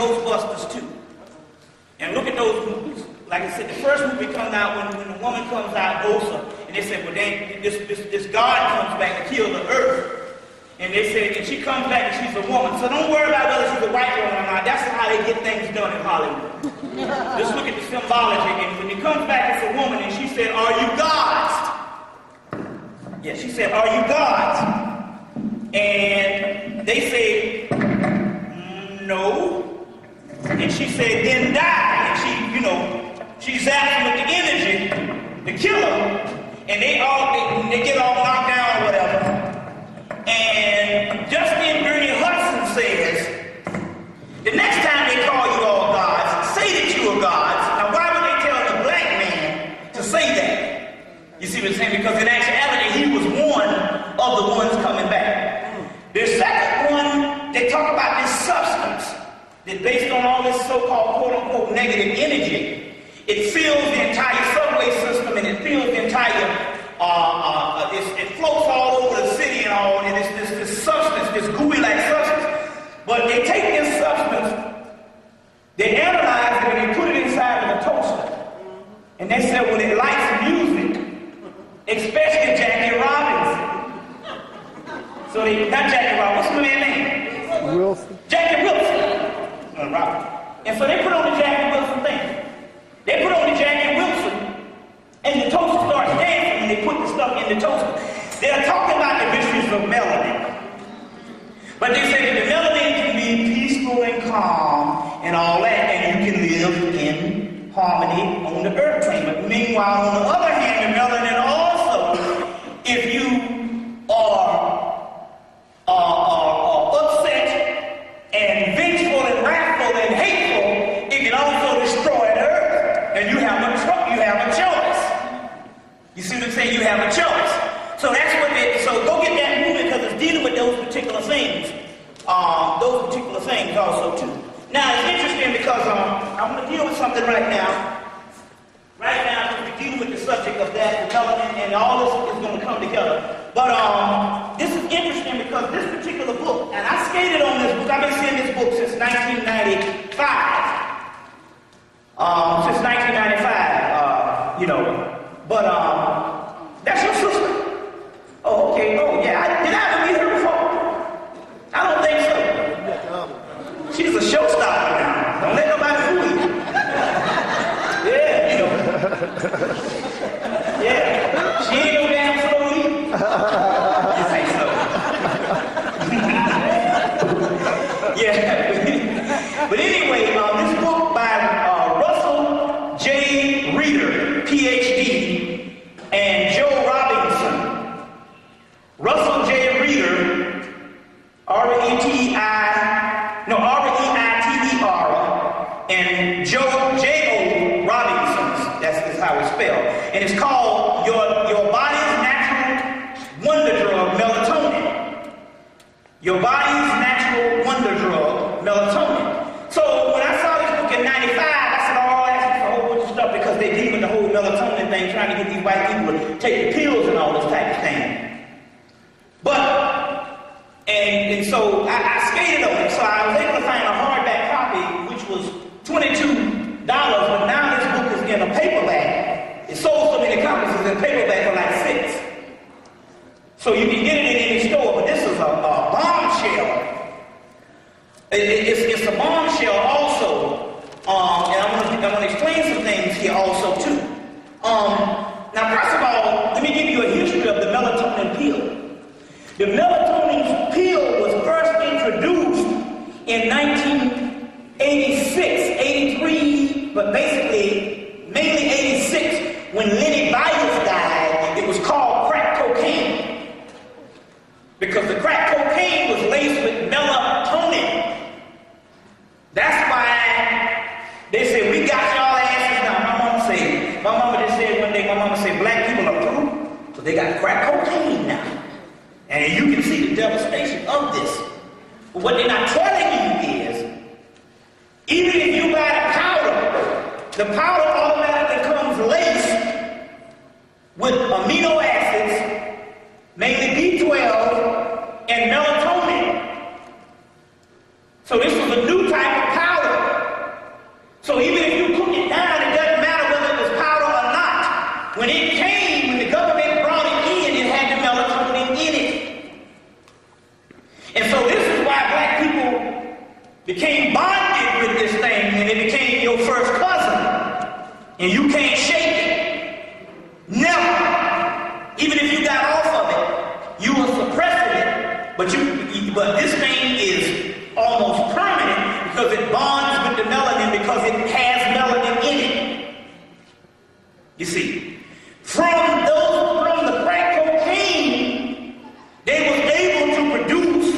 Ghostbusters 2. And look at those movies. Like I said, the first movie comes out when the woman comes out, Osa, and they said, well, this God comes back to kill the earth. And they said, and she comes back and she's a woman. So don't worry about whether she's a white woman or not. That's how they get things done in Hollywood. Just look at the symbology. And when it comes back as a woman, and she said, are you gods? Yeah, she said, are you gods? And they said, no. And she said, then die. And she, she zaps them with the energy to kill them. And they get all knocked down or whatever. And Justin Bernie Hudson says, the next time they call you all gods, say that you are gods. Now why would they tell the black man to say that? You see what I'm saying? Because in actuality, he was one of the ones coming back. The second one, they talk about this substance that based on all this so-called quote-unquote negative energy, it fills the entire subway system and it fills the entire it floats all over the city and all, and it's this substance, this gooey-like substance. But they take this substance, they analyze it, and they put it inside of a toaster. And they said, well, it likes music, especially Jackie Robinson. So not Jackie Robinson, what's the man's name? Wilson. Jackie Wilson. Robinson. And so they put on the Jackie Wilson thing. They put on the Jackie Wilson, and the toaster starts dancing when they put the stuff in the toaster. They're talking about the mysteries of melanin. But they say that the melanin can be peaceful and calm and all that, and you can live in harmony on the earth plane. But meanwhile, on the other hand, the melanin also, if you are upset and vengeful and wrathful and hateful, it can also destroy the earth. And you have a choice. You see what I'm saying? You have a choice. So that's what so go get that movie because it's dealing with those particular things. Those particular things also too. Now it's interesting because I'm going to deal with something right now. Right now I'm going to be dealing with the subject of that, the melanin, and all this is going to come together. But this is interesting because this particular book, and I skated on this book, I've been seeing this book since 1995. Since 1995, but that's your sister. Oh, okay. Oh, yeah. Did I ever meet her before? I don't think so. She's a showstopper now. Don't let nobody fool you. Yeah, Yeah. She ain't no damn slow either. You say so. Yeah. But anyway, this book by Russell J. Reeder, Ph.D., and Joe Robinson. Russell J. Reeder, R-E-I-T-E-R, and Joe J.O. Robinson, that's how it's spelled. And it's called Your Body's Natural Wonder Drug, Melatonin. Your Body's Natural Wonder Drug, Melatonin. So when I saw this book in 95, I said, oh, that's a whole bunch of stuff because they deal with the whole melatonin thing, trying to get these white people to take the pills and all this type of thing. But, and so I skated on it, so I was able to find a hardback copy, which was $22, but now this book is in a paperback. It sold so many copies, it's in paperback for like $6. So you can get it in any store, but this is a bombshell. It's a bombshell also, and I'm going to explain some things here also too. Now first of all, let me give you a history of the melatonin pill. The melatonin pill was first introduced in 1986, 83, but basically mainly 86 when Lenny Bias died. It was called crack cocaine because the crack cocaine was laced with melatonin. That's why they said, we got y'all asses now. My mama just said one day, black people are through, so they got crack cocaine now. And you can see the devastation of this. But what they're not telling you is, even if you buy the powder automatically comes laced with amino acids, mainly B12 and melatonin. So this was a new type of powder. became bonded with this thing, and it became your first cousin, and you can't shake it. Never. Even if you got off of it, you were suppressing it, but this thing is almost permanent because it bonds with the melanin because it has melanin in it. You see, from the crack cocaine, they was able to produce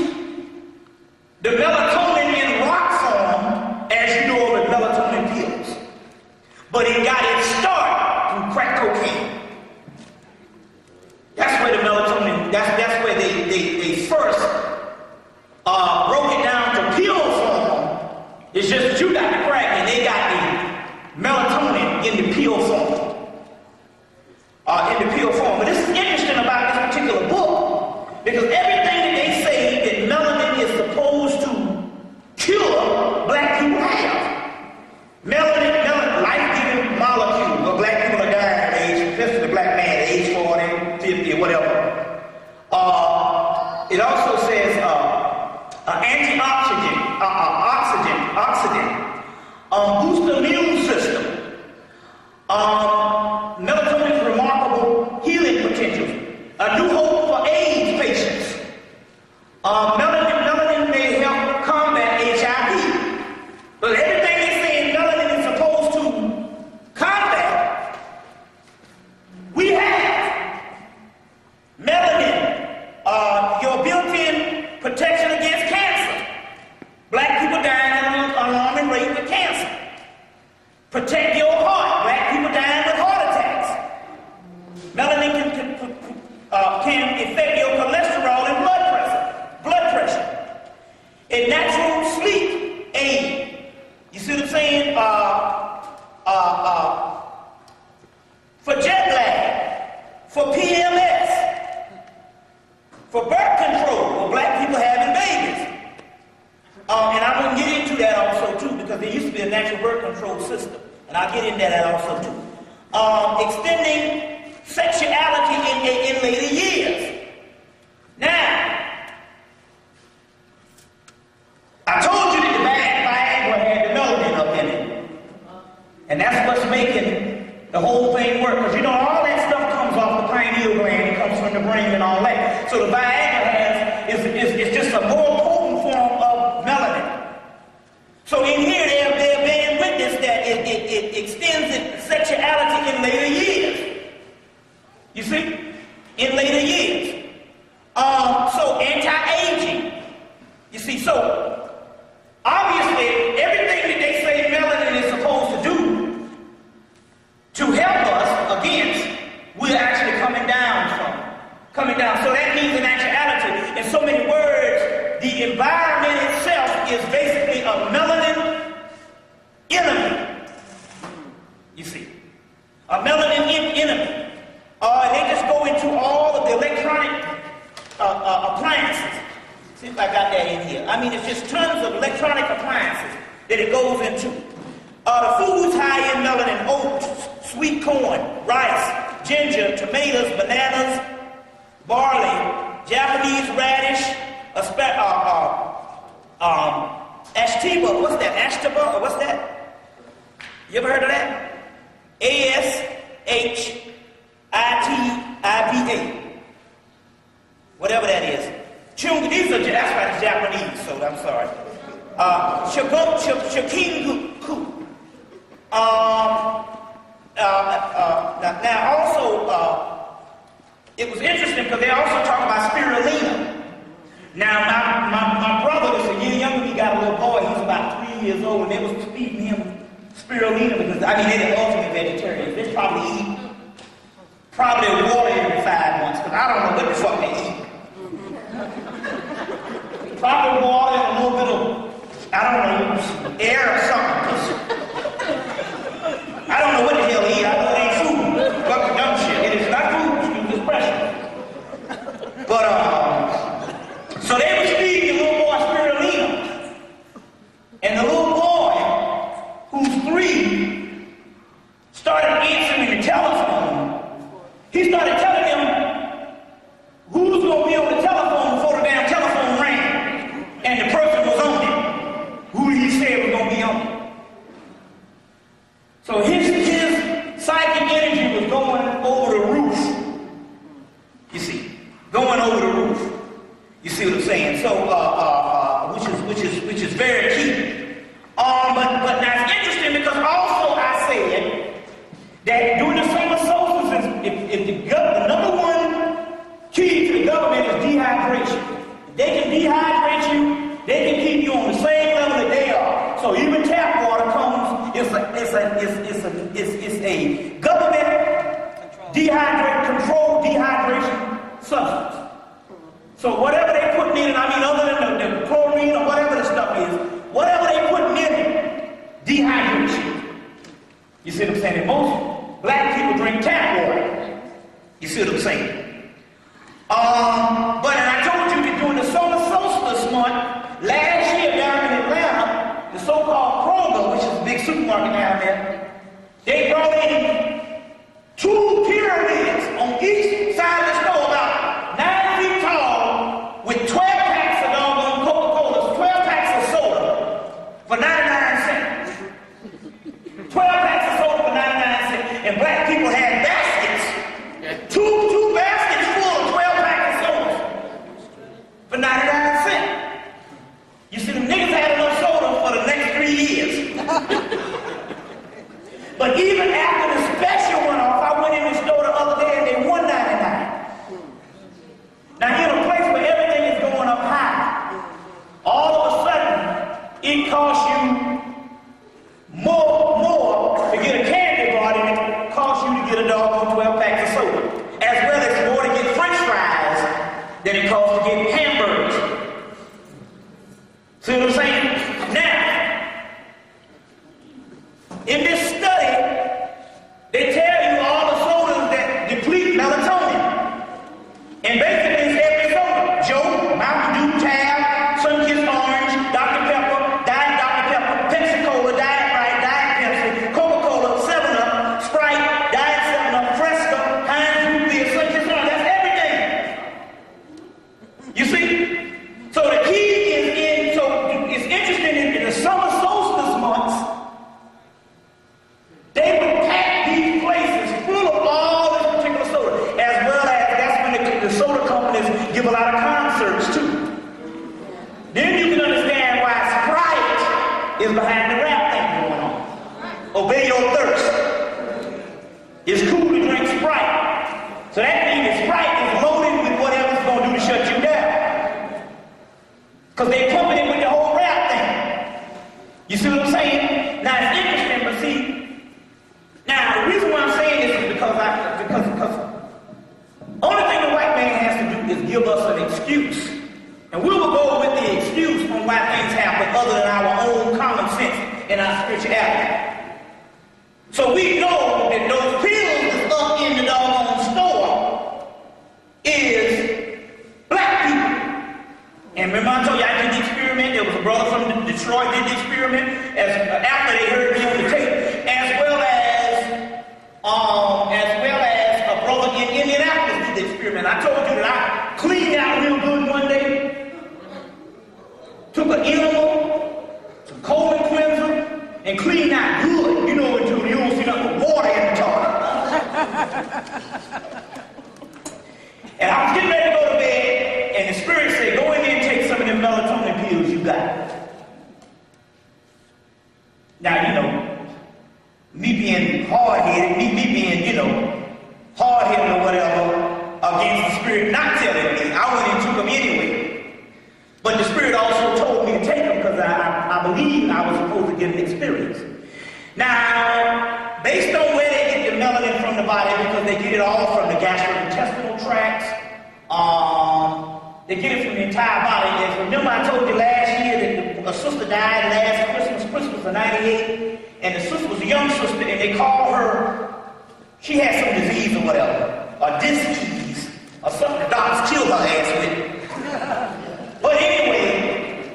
the melatonin in rock form, as you know, with melatonin pills. But it got its start through crack cocaine. That's where the melatonin, that's where they first broke it down to pill form. It's just that you got the crack and they got the melatonin in the pill form. But this is interesting about this particular book because everything that they say that melanin is supposed to cure, black people have. Melanin, life-giving molecule. Well, black people are dying at age, especially the black man at age 40, 50, whatever. It also says antioxidant, boost the immune system. Melatonin's remarkable healing potential. A new hope for AIDS patients. Melanin may help combat HIV. But everything they say melanin is supposed to combat, we have. Melanin, your built-in protection against cancer. Black people dying at an alarming rate with cancer. Protect your heart. Black people dying with heart attacks. Melanin can affect your cholesterol and blood pressure. A natural sleep aid. You see what I'm saying? For jet lag, for PMS, for birth control, for black people having babies. And I'm going to get into that also too, because there used to be a natural birth control system. And I'll get into that also too. Extending sexuality in later years. Now, I told you that the Viagra had the melanin up in it. And that's what's making the whole thing work. Because you know, all that stuff comes off the pineal gland. It comes from the brain and all that. So the Viagra is just a more potent form of melanin. So in here, they're being witness that it extends sexuality in later years. You see? In later years. So anti-aging. You see, so obviously everything that they say melanin is supposed to do to help us against, we're actually coming down from. Coming down. So that means in actuality, in so many words, the environment itself is basically a melanin enemy. You see. A melanin enemy. They just go into all of the electronic appliances. See if I got that in here. I mean, it's just tons of electronic appliances that it goes into. The foods high in melanin: oats, sweet corn, rice, ginger, tomatoes, bananas, barley, Japanese radish, Ashtiba. What's that? Ashtiba? Or what's that? You ever heard of that? Ashitiba. Whatever that is. These are, that's right, it's Japanese, so I'm sorry. Shakingu. Now also, it was interesting because they also talk about spirulina. Now my brother is a year younger. He got a little boy. He's about 3 years old, and they was feeding him spirulina because I mean they're the ultimate vegetarians. They probably eat water every 5 months because I don't know what the fuck they eat. Probably water and a little bit of, I don't know, air or something. I don't know what the hell they eat. I know it ain't food. Fucking dumb shit. It is not food. Excuse this pressure. But, so they was feeding the little boy spirulina. And the little boy, who's 3, started answering the telephone. He started telling them who's going to be on the telephone before the damn telephone rang. And the person was on it. Who very key. But now it's interesting because also I said that during the summer solstices, if the number one key to the government is dehydration. If they can dehydrate you, they can keep you on the same level that they are. So even tap water comes, it's a government controlled dehydration substance. So whatever they put in it, I mean other than the chlorine or whatever the stuff is, whatever they put in it, dehydrates you. You see what I'm saying? And most black people drink tap water. You see what I'm saying? But and I told you that during the solar solstice month, last year down in Atlanta, the so-called Kroger, which is a big supermarket down there, they brought in 2 pyramids on each side of the store, about 9 feet tall, with 12 packs of doggone Coca-Colas, 12 packs of soda for 99 cents. 12 packs of soda for 99 cents. And black people had baskets, two baskets full of 12 packs of soda for 99 cents. You see, them niggas had enough soda for the next 3 years. But even after the special went off, I went in the store the other day and they $1.99. Now, in a place where everything is going up high, all of a sudden, it costs you more to get a candy bar than it costs you to get a doggone 12 packs of soda. As well as more to get french fries than it costs to get hamburgers. See what I'm saying? Now, in this study, they tell you all the sodas that deplete melatonin. And basically it's every soda. Joe, Mountain Dew, Tab, Sunkist Orange, Dr. Pepper, Diet Dr. Pepper, Pepsi Cola, Diet Right, Diet Pepsi, Coca-Cola, 7-Up, Sprite, Diet 7-Up, Fresca, Heinz Root Beer, Sunkist Orange, that's everything. You see? So the key is it's interesting in the summer solstice months, they would pack these places full of all this particular soda, as well as that's when the soda companies give a lot of concerts too. Then you can understand why Sprite is behind the rap thing going on. Obey your thirst. It's cool to drink Sprite. So that means that Sprite is loaded with whatever it's going to do to shut you down. Because they pumping it with the whole rap thing. You see what I'm saying? Now it's interesting, but see, now, the reason why I'm saying this is because only thing the white man has to do is give us an excuse. And we will go with the excuse on why things happen other than our own common sense and our spirituality. So we know that those pills that's up in the doggone store is black people. And remember I told you I did the experiment. There was a brother from Detroit did the experiment after they heard me on the tape, as well as a brother in Indianapolis did the experiment. I told you that I cleaned out real good one day, took an enema, some colon cleanser, and cleaned out good. You know, until you don't see nothing but water in the toilet. And I was getting ready to go to bed, and the spirit said, go in there and take some of them melatonin pills you got. Now, you know, me being hard-headed, me being, hard-headed or whatever, against the spirit not telling me, I went and took them anyway. But the spirit also told me to take them because I believed I was supposed to get an experience. Now, based on where they get the melanin from the body, because they get it all from the gastrointestinal tracts, they get it from the entire body. As remember I told you last year that a sister died last Christmas of '98, and the sister was a young sister, and they called her, she had some disease or whatever, or disease, or something the doctors killed her ass with. But anyway,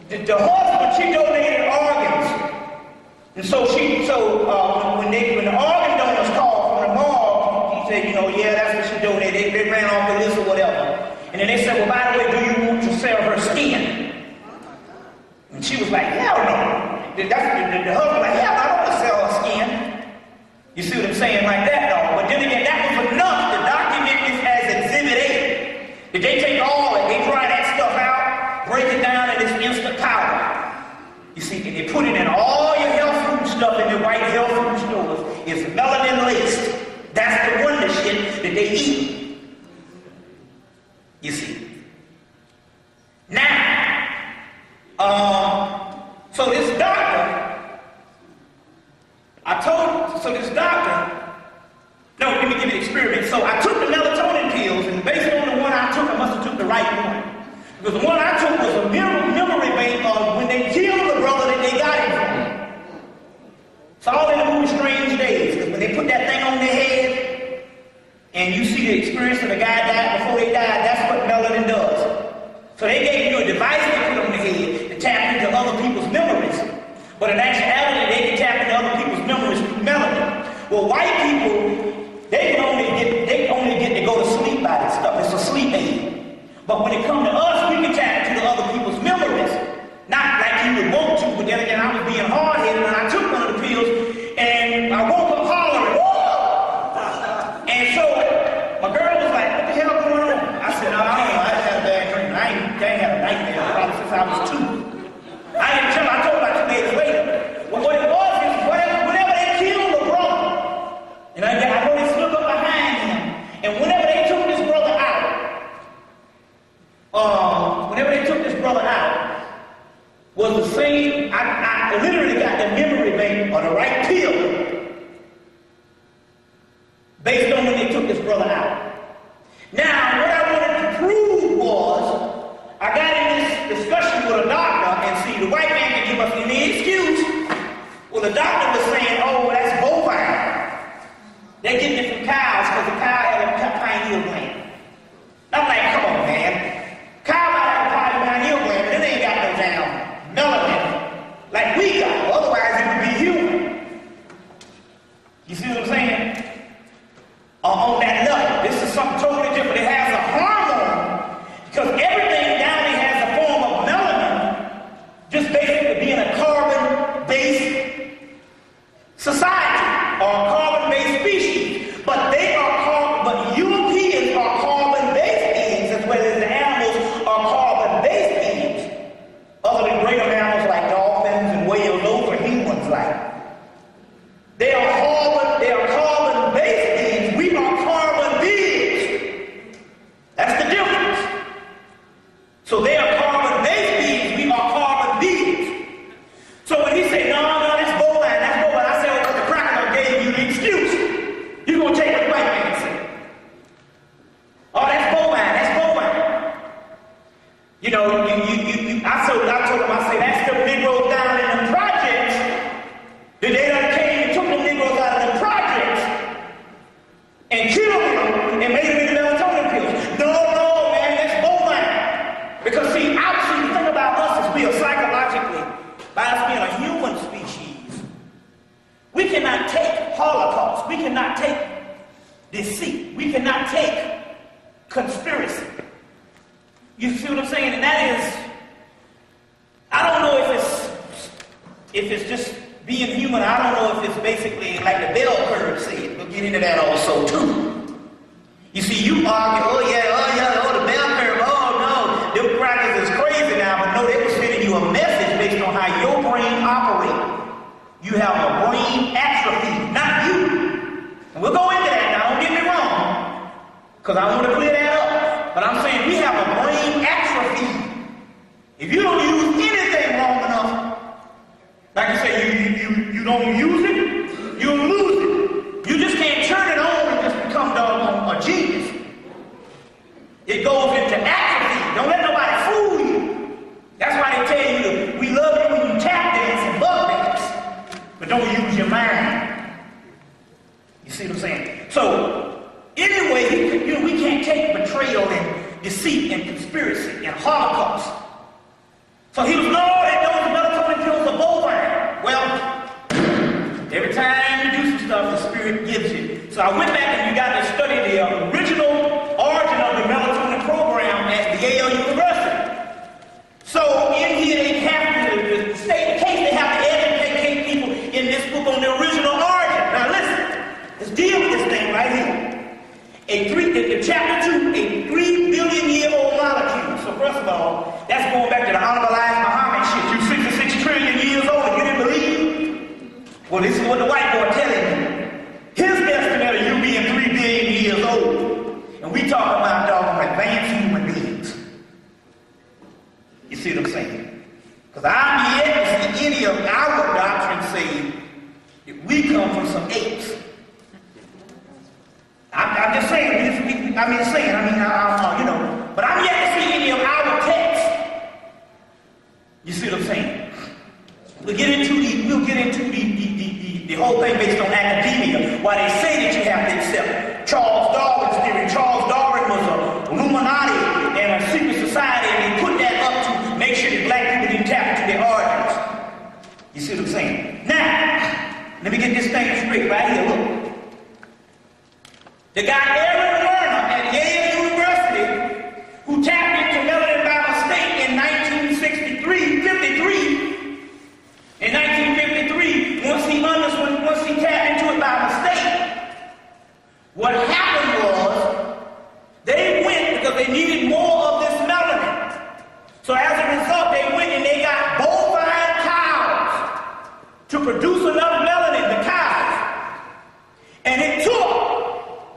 the husband, she donated organs. And so when the organ donors called from the morgue, he said, yeah, that's what she donated. They ran off the list or whatever. And then they said, well, by the way, do you want to sell her skin? And she was like, hell no. The husband was like, hell no, I don't want to sell her skin. You see what I'm saying? Like that, though. But then again, that was enough to document this as Exhibit 8. Did they take all it? They dry that stuff out, break it down, and it's instant power. they put it in all your health food stuff in the white health food stores. It's melanin laced. That's the wonder shit that they eat. You see. Now, so this doctor, no, let me give you an experiment. So I took the melatonin pills, and based on the one I took, I must have took the right one. Because the one I took was a memory bank of when they killed the brother that they got him from. It's all in the movie Strange Days, because when they put that thing on their head, and you see the experience of the guy died before they died, that's what melanin does. So they gave you a device to put on the head to tap into other people's memories. But in actuality, they can tap into other people's memories through melanin. Well, white people, they only get to go to sleep by this stuff. It's a sleep aid. But when it comes to us, we can tap into other people's memories. Not like you would want to, but then again, I was being hard-headed and I took one of the pills and I woke up hollering, whoa! And so my girl was like, what the hell going on? I said, no, I don't know. I just had a bad dream. I ain't had a nightmare probably since I was 2. I didn't tell her. I told her about 2 days later. Well, what it was is whenever they killed the brother, and I know they snuck up behind him, and whenever they took this brother out, was the same. I literally got the memory bank or the right pill based on when they took this brother out. Now, what I wanted to prove was, I got in this discussion with a doctor, and see, the white man can give us any excuse. Well, the doctor was saying, oh, that's bovine. They're getting it from cows because the cow had a pineal gland. I'm like, come on, man. Cow might have a pineal gland, but they ain't got no damn melanin like we got. Otherwise, it would be human. You see what I'm saying? On that level, this is something totally different. It has a hormone because everything down here has a form of melanin, just basically being a carbon-based society or a carbon-based species. But Europeans are carbon-based beings as well as the animals are carbon-based beings. Other than greater mammals like dolphins and whales, those are humans like. They are carbon-based beings. We are carbon beings. That's the difference. So they are carbon-based beings. We are carbon beings. So when he said, no, that's bovine, I said, well, the cracker gave you the excuse. You're going to take what the white man said. Oh, that's bovine. You know, I told him, I said, that's the Negroes down in the projects. The day that came and took the Negroes out of the projects and killed them and made them into melatonin pills. No, man, that's bovine. Because see, obviously the thing about us is we are psychologically, by us being a human species, we cannot take Holocaust. We cannot take deceit. We cannot take conspiracy. You see what I'm saying? And that is, I don't know if it's just being human. I don't know if it's basically like the bell curve said. We'll get into that also too. You see, you argue, the bell curve, them crackers is crazy now, but no, they were sending you a message based on how your brain operates. You have a brain atrophy, not you. And we'll go into that now, don't get me wrong, because I want to clear that up. But I'm saying we have a brain atrophy. If you don't use anything long enough, like I say, you don't use it, you'll lose it. You just can't turn it on and just become a genius. It goes into atrophy. Don't let nobody fool you. That's why they tell you we love you when you tap dance and bug dance, but don't use your mind. You see what I'm saying? So, anyway, we can't take betrayal and deceit and conspiracy and Holocaust. So he was, those melatonin pills are bovine. Well, every time you do some stuff, the Spirit gives you. So I went back and you got to study the original origin of the melatonin program at the Yale University. So in here they have to state the case, they have to educate people in this book on the original origin. Now listen, let's deal with this thing right here. In chapter 2, a 3 billion-year-old molecule. So first of all, that's going back to the Honorable Elijah Muhammad shit. You 66 trillion years old. Well, this is what the white boy telling you. His estimate of you being 3 billion years old. And we talking about doggone advanced human beings. You see what I'm saying? Because I'm yet to see any of our doctrine say that we come from some apes. I'm just saying, but I'm yet to see any of our texts. You see what I'm saying? We'll get into the whole thing based on academia, why they say that you have to accept Charles Darwin's theory. Charles Darwin was a Illuminati and a secret society, and they put that up to make sure that black people didn't tap into their origins. You see what I'm saying? Now, let me get this thing straight right here. Look. The guy Aaron Lerner at Yale University, who tapped into Melanin by mistake in 1953, once he tapped into it by mistake, what happened was they went because they needed more of this melanin. So as a result, they went and they got bovine cows to produce enough melanin, the cows. And it took,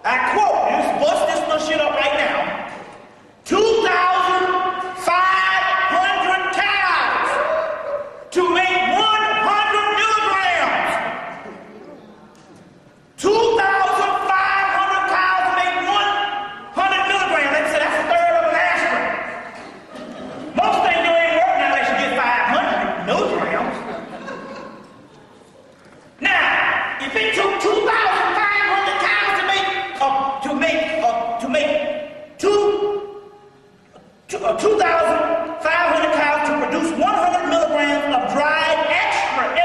I quote, just bust this little shit up right now, 2,500 cows to make 100 milligrams. 2,500 cows to make 100 milligrams. They said that's a third of an aspirin. Most things don't even work now unless you get 500 milligrams. Now, if it took 2,500 cows to make 2,500 cows to produce 100 milligrams of dried extract.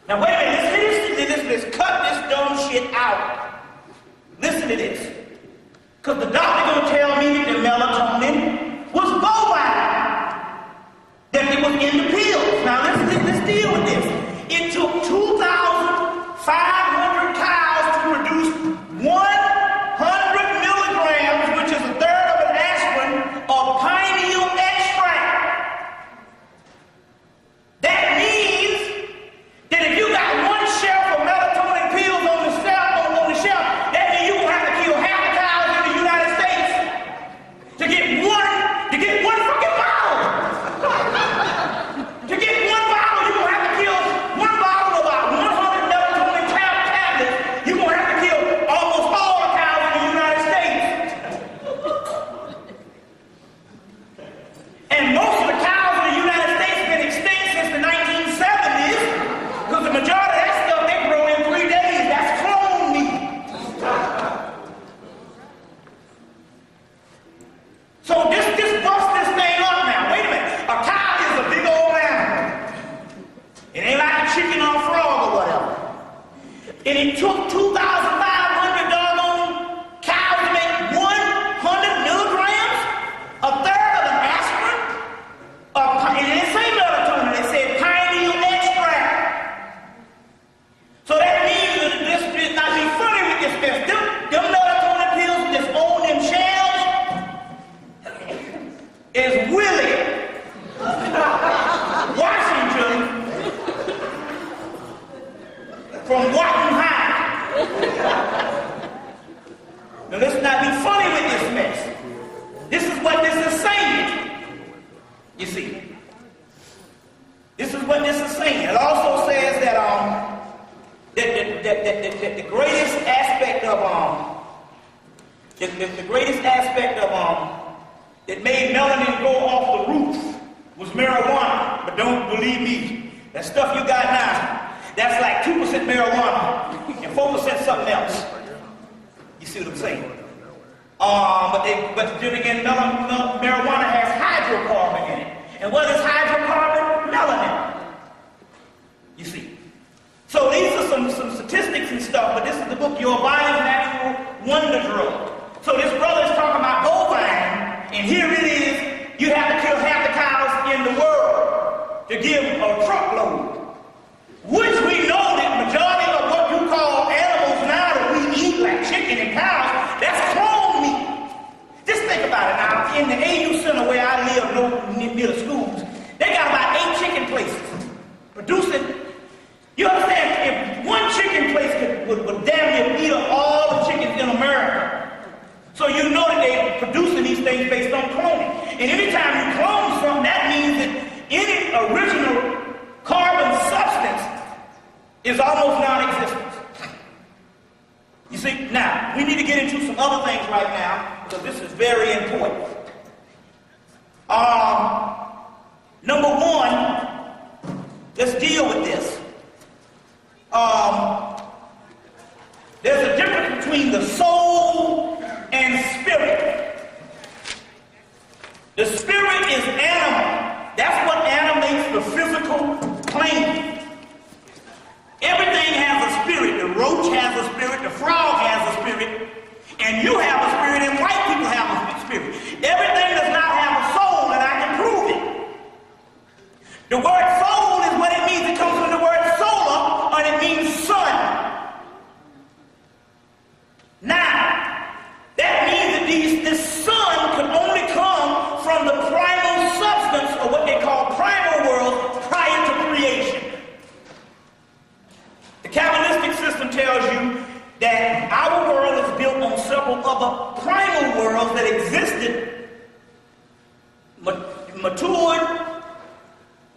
Now wait a minute, listen to this, cut this dumb shit out. Listen to this. Because the doctor gonna tell me that the melatonin was bovine. That it was in the pills. Now let's deal with this. It took 2,500 cows to produce 100 milligrams, which is a third of an aspirin, of pineal extract. That means that if you got one shelf of melatonin pills on the shelf, that means you will have to kill half the cows in the United States to get one fucking bottle. To get one bottle, you will have to kill one bottle of about 100 melatonin tablets. You're going to have to kill almost all the cows in the United States. And most of the cows in the United States have been extinct since the 1970s because the majority of that stuff they grow in 3 days. That's clone meat. So just bust this thing up now. Wait a minute. A cow is a big old animal. It ain't like a chicken or a frog or whatever. And it took 2,500 doggone cows to make 100 milligrams, a third of an aspirin. It didn't say melatonin, it said pineal extract. So that means that this is not be funny with this mess. Them melatonin pills just own them shells is Willie Washington from Watton High. Now let's not be funny with this mess. This is what this is saying. You see. This is what this is saying. It also says that the greatest aspect of that made melanin go off the roof was marijuana. But don't believe me. That stuff you got now, that's like 2% marijuana and 4% something else. You see what I'm saying? But then again, marijuana has hydrocarbon in it. And what is hydrocarbon? Melanin. You see. So these are some statistics and stuff, but this is the book, Your Body's Natural Wonder Drug. So this brother is talking about bovine, and here it is, you have to kill half the cows in the world to give a truckload. Which we know that majority of what you call animals now that we eat, like chicken and cows, that's clone meat. Just think about it now. In the AU Center where I live near the schools, they got about 8 chicken places producing original carbon substance is almost non-existent. You see, now, we need to get into some other things right now, because this is very important. Number one, let's deal with this. There's a difference between the soul and spirit. The spirit is animal. That's what animates the physical plane. Everything has a spirit. The roach has a spirit, the frog has a spirit, and you have a spirit, and white people have a spirit. Everything does not have a soul, and I can prove it. The word soul is what it means. It comes from the word solar, and it means sun. Now, that means that this sun can only come from the primal substance, or what they call primal world, prior to creation. The Kabbalistic system tells you that our world is built on several other primal worlds that existed, matured,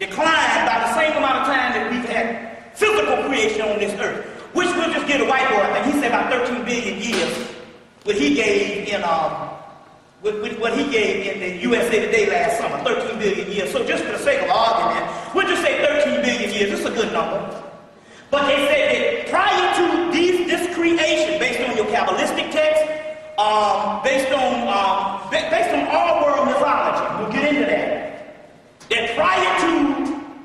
declined by the same amount of time that we've had physical creation on this earth, which we'll just get a white boy. I think he said about 13 billion years. What he gave in the USA Today last summer, 13 billion years. So just for the sake of argument, we'll just say 13 billion years. It's a good number. But they said that prior to this creation, based on your Kabbalistic text, based on all world mythology, we'll get into that prior to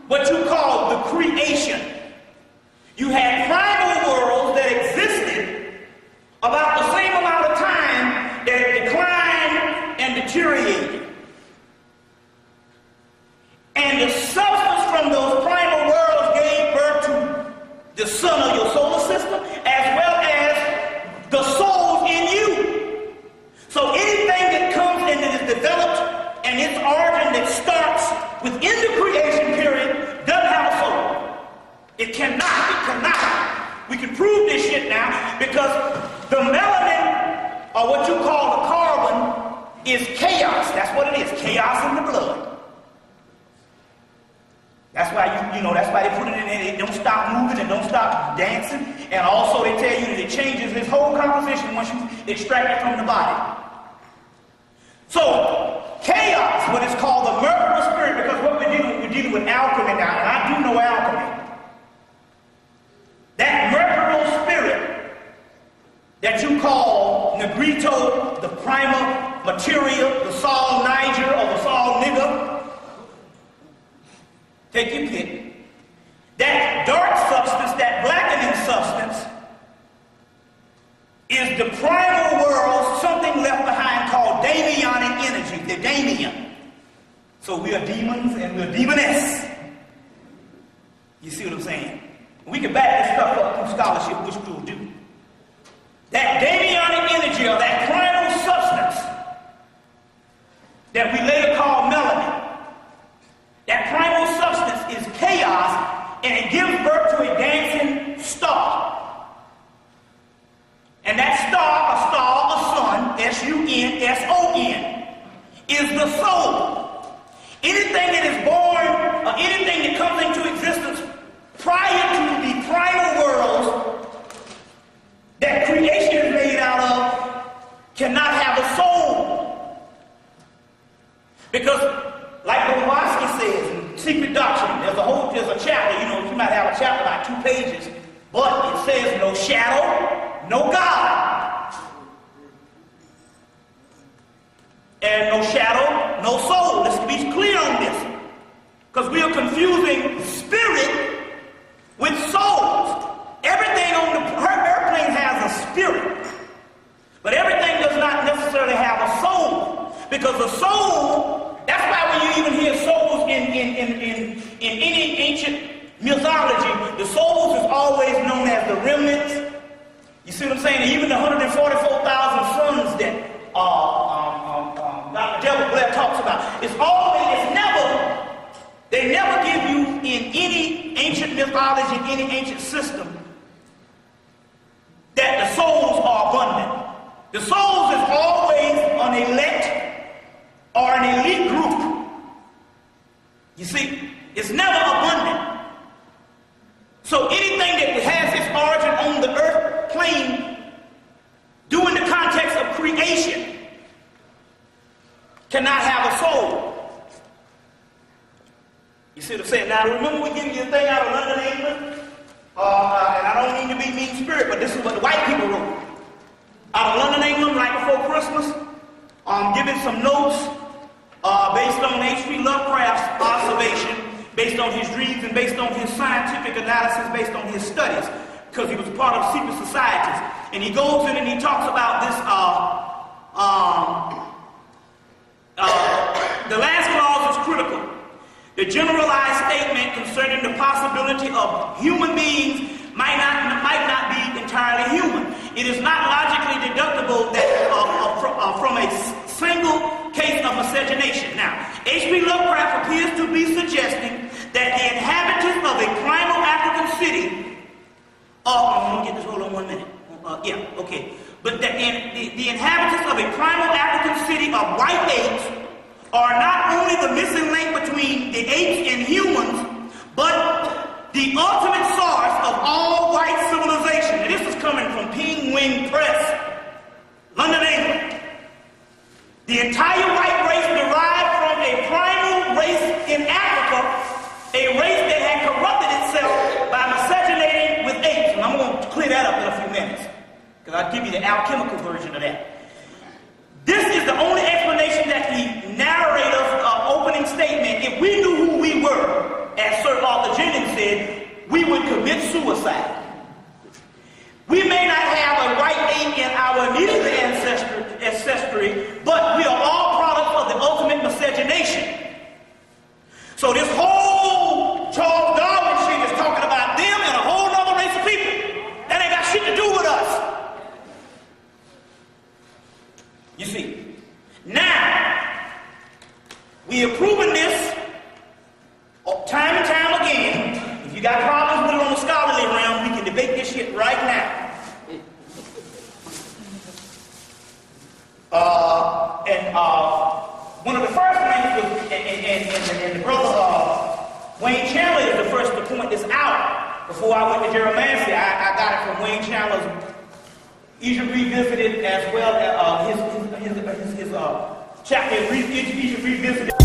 what you call the creation, you had primal worlds that existed about the same amount of time that declined and deteriorated. And the substance from those primal worlds gave birth to the sun of your solar system, as well as the souls in you. So anything that comes and that is developed and its origin that starts within the creation period doesn't have a soul. It cannot. We can prove this shit now because the melanin, or what you call the carbon, is chaos. That's what it is, chaos in the blood. That's why that's why they put it in there. It don't stop moving and don't stop dancing. And also they tell you that it changes its whole composition once you extract it from the body. So chaos, what is called the mercurial spirit, because what we're dealing with alchemy now, and I do know alchemy. That mercurial spirit that you call Negrito, the primal material, the Saul Niger or the Saul nigger, take your pick. That dark substance, that blackening substance, is the primal world, something left behind called Damianic energy, the Damian. So we are demons and we're demoness. You see what I'm saying? We can back this stuff up through scholarship, which we will do. That Damianic energy, or that primal substance that we later call melanin, that primal substance is chaos, and it gives birth to a dancing star. And that star, a sun, S-U-N-S-O-N, is the soul. Anything that is born, or anything that comes into existence prior to the primal worlds that creation is made out of cannot have a soul. Because, like Blavatsky says in Secret Doctrine, there's a chapter, you might have a chapter like 2 pages, but it says no shadow, no God. And no shadow, no soul. Let's be clear on this. Because we are confusing spirit with souls. Everything on her airplane has a spirit. But everything does not necessarily have a soul. Because the soul, that's why when you even hear souls in any ancient mythology, the souls is always known as the remnants. You see what I'm saying? And even the 144,000 sons that Dr. Delbert Blair talks about, they never give you in any ancient mythology, any ancient system, that the souls are abundant. The souls is always an elect or an elite group. You see, It's never abundant. So anything that has its origin on the earth plane during the context of creation cannot have a soul. You see what I'm saying? Now remember we gave you a thing out of London, England? And I don't mean to be mean spirit, but this is what the white people wrote. Out of London, England, right before Christmas, giving some notes based on H.P. Lovecraft's observation, based on his dreams, and based on his scientific analysis, based on his studies, because he was part of secret societies. And he goes in and he talks about this, the last clause is critical. The generalized statement concerning the possibility of human beings might not be entirely human. It is not logically deductible that from a single case of miscegenation. Now, H.P. Lovecraft appears to be suggesting that the inhabitants of a primal African city, I'm going to get this, hold on 1 minute. But the inhabitants of a primal African city of white apes are not only the missing link between the apes and humans, but the ultimate source of all white civilization. And this is coming from Penguin Press, London, England. The entire white race derived from a primal race in Africa, a race that had corrupted itself by miscegenating with apes. And I'm going to clear that up in a few minutes, because I'll give you the alchemical version of that. This is the only explanation that the narrator's opening statement, if we knew who we were, as Sir Arthur Jennings said, we would commit suicide. We may not have a white ape in our immediate ancestry, but we are all products of the ultimate miscegenation. So this whole Charles Darwin shit is talking about them and a whole other race of people. That ain't got shit to do with us. You see, now, we have proven this time and time again. If you got problems with it on the scholarly realm, we can debate this shit right now. One of the first things was, and the brother Wayne Chandler is the first to point this out. Before I went to Geromancy, I got it from Wayne Chandler's Egypt Revisited, as well as his chapter Egypt Revisited.